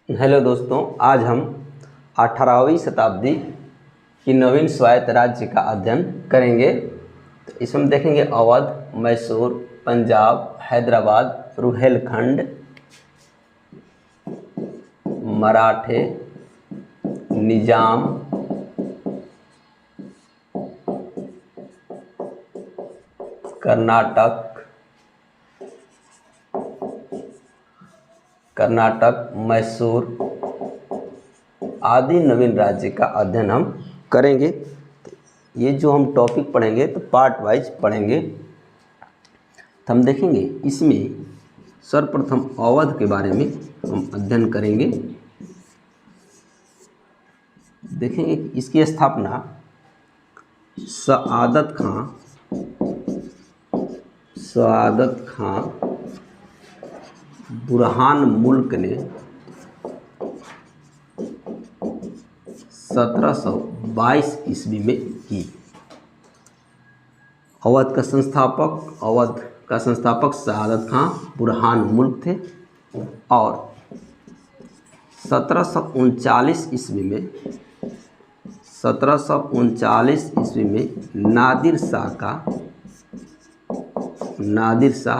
Hello दोस्तों, आज हम 18वीं शताब्दी की नवीन स्वायत्त राज्य का अध्ययन करेंगे। तो इसमें देखेंगे अवध, मैसूर, पंजाब, हैदराबाद, रुहेलखंड, मराठे, निजाम, कर्नाटक, मैसूर आदि नवीन राज्य का अध्ययन हम करेंगे। ये जो हम टॉपिक पढ़ेंगे तो पार्ट वाइज पढ़ेंगे। तो हम देखेंगे इसमें सर्वप्रथम अवध के बारे में हम अध्ययन करेंगे। देखेंगे कि इसकी स्थापना सआदत खां बुरहान मुल्क ने 1722 ईस्वी में की। अवध का संस्थापक सआदत खां बुरहान मुल्क थे और 1739 ईस्वी में नादिर शाह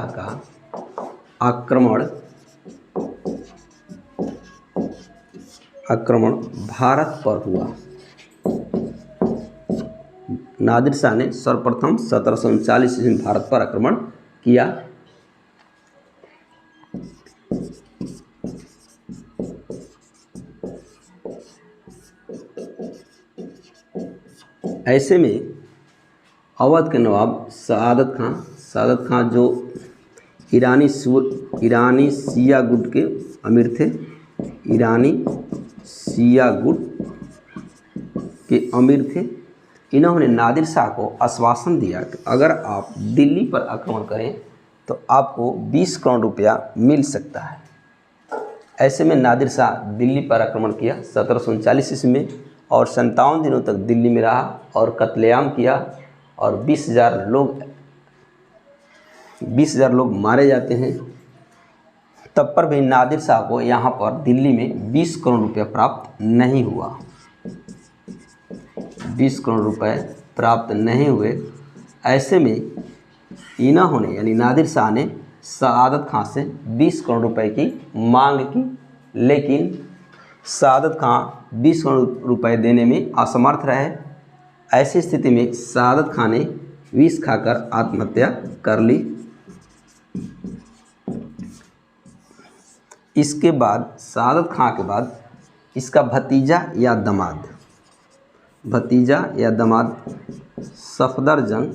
का आक्रमण भारत पर हुआ। नादिर शाह ने सर्वप्रथम 1739 ईस्वी में भारत पर आक्रमण किया। ऐसे में अवध के नवाब सआदत खां जो ईरानी शिया गुट के अमीर थे, इन्होंने नादिर शाह को आश्वासन दिया कि अगर आप दिल्ली पर आक्रमण करें तो आपको 20 करोड़ रुपया मिल सकता है। ऐसे में नादिर शाह दिल्ली पर आक्रमण किया 1739 ईस्वी में और 57 दिनों तक दिल्ली में रहा और कत्लेआम किया और 20,000 लोग मारे जाते हैं। तब पर भी नादिर शाह को यहाँ पर दिल्ली में 20 करोड़ रुपया प्राप्त नहीं हुआ। 20 करोड़ रुपए प्राप्त नहीं हुए। ऐसे में इन्होंने यानी नादिर शाह ने सआदत खां से 20 करोड़ रुपए की मांग की, लेकिन सआदत खां 20 करोड़ रुपए देने में असमर्थ रहे। ऐसी स्थिति में सआदत खां ने विष खाकर आत्महत्या कर ली। इसके बाद सआदत खां के बाद इसका भतीजा या दामाद सफदरजंग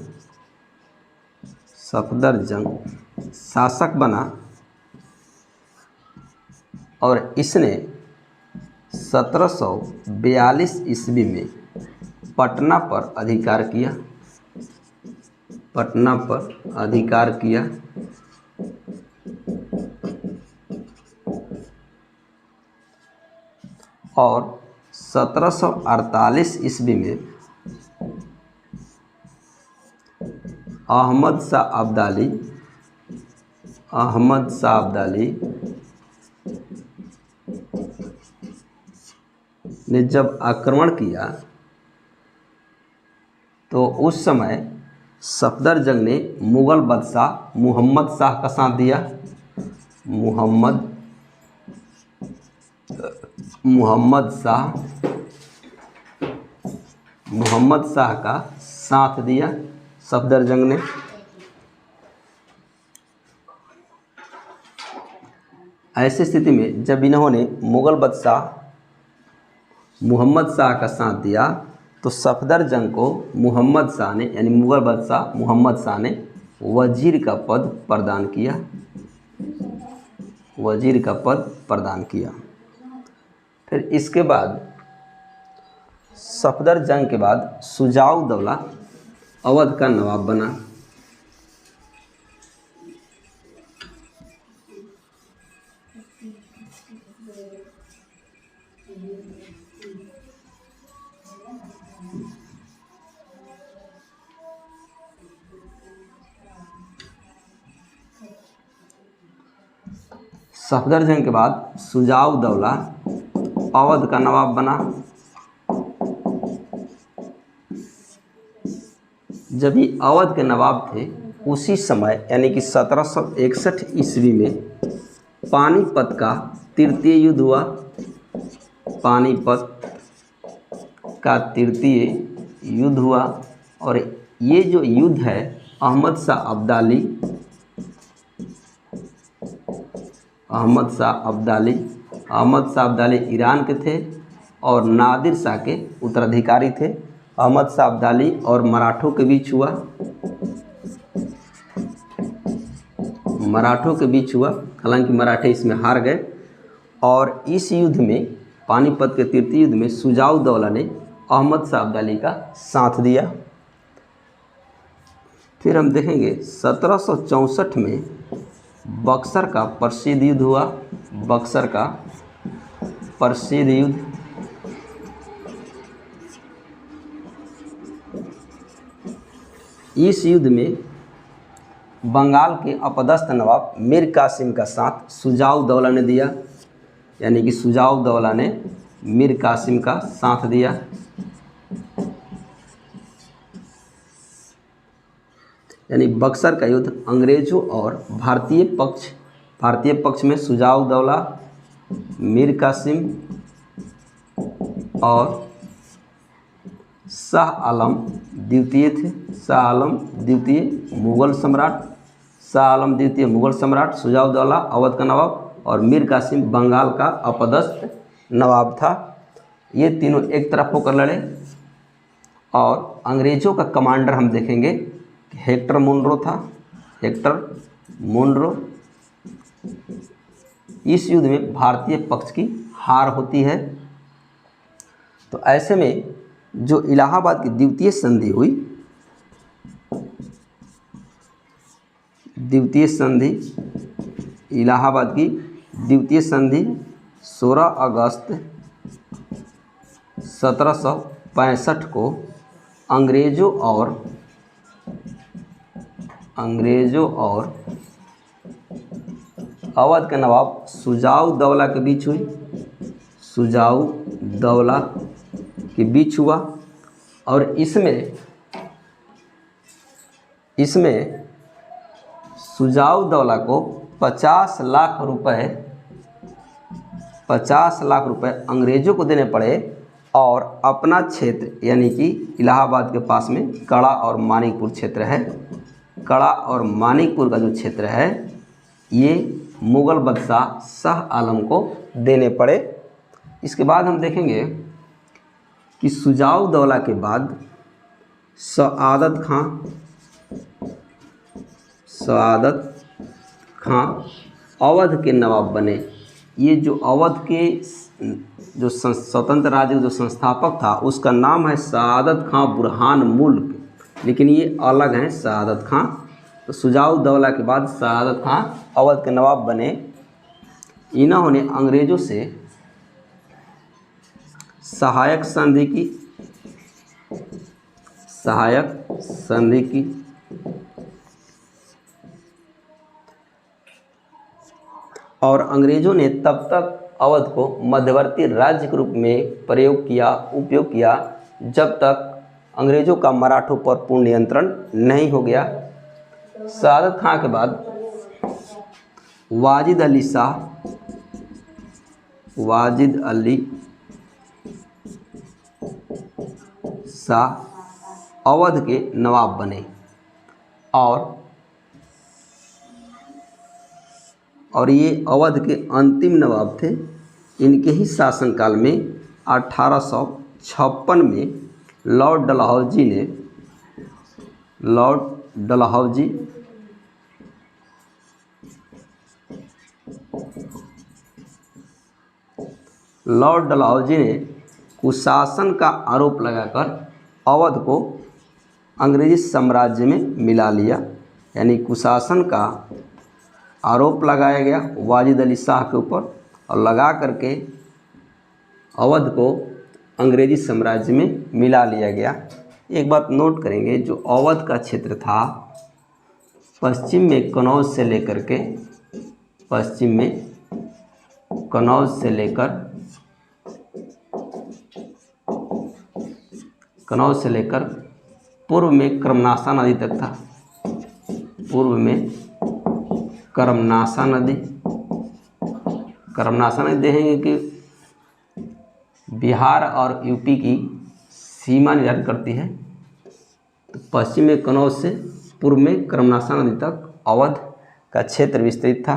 शासक बना और इसने 1742 ईस्वी में पटना पर अधिकार किया। और 1748 ईस्वी में अहमद शाह अब्दाली ने जब आक्रमण किया तो उस समय सफदरजंग ने मुगल बादशाह मुहम्मद शाह का साथ दिया। मुहम्मद शाह का साथ दिया सफदरजंग ने। ऐसी स्थिति में जब इन्होंने मुगल बादशाह मुहम्मद शाह का साथ दिया तो सफदरजंग को मुगल बादशाह मुहम्मद शाह ने वजीर का पद प्रदान किया। फिर इसके बाद सफदरजंग के बाद शुजाउद्दौला अवध का नवाब बना। सफदरजंग के बाद शुजाउद्दौला अवध का नवाब बना। जब ये अवध के नवाब थे उसी समय यानी कि 1761 ईस्वी में पानीपत का तृतीय युद्ध हुआ। पानीपत का तृतीय युद्ध हुआ और ये जो युद्ध है अहमद शाह अब्दाली ईरान के थे और नादिर शाह के उत्तराधिकारी थे। अहमद शाह अब्दाली और मराठों के बीच हुआ। हालांकि मराठे इसमें हार गए और इस युद्ध में, पानीपत के तृतीय युद्ध में, शुजाउद्दौला ने अहमद शाह अब्दाली का साथ दिया। फिर हम देखेंगे 1764 में बक्सर का प्रसिद्ध युद्ध हुआ। बक्सर का प्रसिद्ध युद्ध। इस युद्ध में बंगाल के अपदस्थ नवाब मीर कासिम का साथ शुजाउद्दौला ने दिया, यानी कि शुजाउद्दौला ने मीर कासिम का साथ दिया। यानी बक्सर का युद्ध अंग्रेजों और भारतीय पक्ष में शुजाउद्दौला, मीर कासिम और शाह आलम द्वितीय थे। शाह आलम द्वितीय मुगल सम्राट, शुजाउद्दौला अवध का नवाब और मीर कासिम बंगाल का अपदस्थ नवाब था। ये तीनों एक तरफ होकर लड़े और अंग्रेज़ों का कमांडर हम देखेंगे हेक्टर मुनरो था। इस युद्ध में भारतीय पक्ष की हार होती है। तो ऐसे में जो इलाहाबाद की द्वितीय संधि हुई, इलाहाबाद की द्वितीय संधि 16 अगस्त 1765 को अंग्रेज़ों और अवध के नवाब शुजाउद्दौला के बीच हुआ और इसमें शुजाउद्दौला को 50 लाख रुपए अंग्रेज़ों को देने पड़े और अपना क्षेत्र यानी कि इलाहाबाद के पास में कड़ा और मानिकपुर क्षेत्र है। कड़ा और मानिकपुर का जो क्षेत्र है ये मुग़ल बादशाह शाह आलम को देने पड़े। इसके बाद हम देखेंगे कि शुजाउद्दौला के बाद सआदत खां अवध के नवाब बने। ये जो अवध के जो स्वतंत्र राज्य जो संस्थापक था उसका नाम है सआदत खां बुरहान मुल्क, लेकिन ये अलग हैं सआदत खां। तो शुजाउद्दौला के बाद सआदत खां अवध के नवाब बने। इन्होंने अंग्रेज़ों से सहायक संधि की और अंग्रेज़ों ने तब तक अवध को मध्यवर्ती राज्य के रूप में उपयोग किया जब तक अंग्रेज़ों का मराठों पर पूर्ण नियंत्रण नहीं हो गया। सआदत खां के बाद वाजिद अली शाह अवध के नवाब बने और ये अवध के अंतिम नवाब थे। इनके ही शासनकाल में 1856 में लॉर्ड डलहौजी ने कुशासन का आरोप लगाकर अवध को अंग्रेजी साम्राज्य में मिला लिया। यानी कुशासन का आरोप लगाया गया वाजिद अली शाह के ऊपर और लगा करके अवध को अंग्रेजी साम्राज्य में मिला लिया गया। एक बात नोट करेंगे, जो अवध का क्षेत्र था पश्चिम में कनौज से लेकर कनौज से लेकर पूर्व में कर्मनाशा नदी तक था। पूर्व में कर्मनाशा नदी देखेंगे कि बिहार और यूपी की सीमा निर्धारित करती है। तो पश्चिम में कनौज से पूर्व में कर्मनाशा नदी तक अवध का क्षेत्र विस्तृत था।